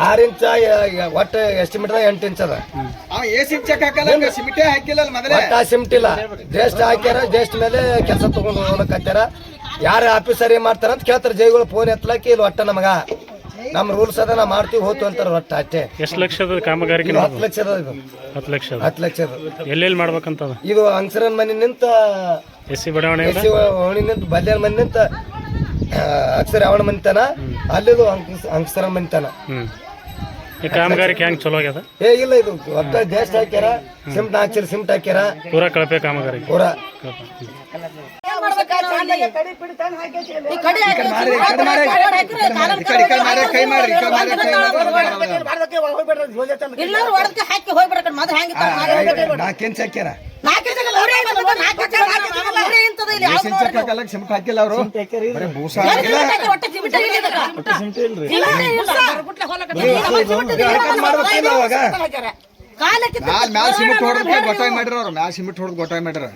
6 ಇಂಚ ಒಟ್ಟು estimate 8 inch ಅದ. ಒಟ್ಟ ಸಿಮೆಂಟ್ ಇಲ್ಲ, ಜಸ್ಟ್ ಹಾಕ್ಯಾರ, ಜಸ್ಟ್ ಮೇಲೆ ಕೆಲಸ ತಗೊಂಡು ಹೋಗ್ಲಕತ್ಯಾರ. ಯಾರ ಆಫೀಸರ್ ಏನ್ ಮಾಡ್ತಾರ ಅಂತ ಕೇಳ್ತಾರ. ಜೈಗಳು ಫೋನ್ ಎತ್ತಲಕ್ಕೆ ಇಲ್ಲಿ ಒಟ್ಟ ನಮಗ ನಮ್ ರೂಲ್ಸ್ ಅದ, ನಾ ಮಾಡ್ತೀವಿ ಹೋತು ಅಂತಾರ. ಒಟ್ಟ ಅಷ್ಟೇ. ಎಷ್ಟು ಲಕ್ಷದ ಕಾಮಗಾರಿ? 10 ಲಕ್ಷದ. ಇದು 10 ಲಕ್ಷದ. ಎಲ್ಲೆಲ್ಲಿ ಮಾಡ್ಬೇಕಂತದ? ಇದು ಅಂಗಸರನ್ ಮನೆ ನಿಂತ ಎಸ್ಸಿ ಬಡಾವಣೆ ನಿಂತ ಬಲ್ಯಾನ ಮನೆ ನಿಂತ ಅಕ್ಷರ ಅವಣ ಮನಿತನ, ಅಲ್ಲಿದು ಅಂಗಸರನ್ ಮನಿತನ. ಈ ಕಾಮಗಾರಿ ಹೆಂಗ್ ಚಲೋ ಆಗ್ಯದ? ಇಲ್ಲ, ಇದು ಒಟ್ಟ ಜಸ್ಟ್ ಹಾಕ್ಯಾರ, ಸಿಮೆಂಟ್ ಹಾಕ್ಸಿರ, ಸಿಮೆಂಟ್ ಹಾಕ್ಯಾರ, ಪೂರಾ ಕಳಪೆ ಕಾಮಗಾರಿ ಪೂರಾ. ಹಾಕಿಲ್ಲ ಅವರು. ಮ್ಯಾಲ ಸಿಮೆಂಟ್ ಹೊಡೆದ್ ಗೊತ್ತಾಯ್ ಮಾಡ್ಯಾರ. ಅವ್ರು ಮ್ಯಾಲ ಸಿಮೆಂಟ್ ಹೊಡೆದ್ ಗೊತ್ತಾಯ್ ಮಾಡ್ಯಾರ.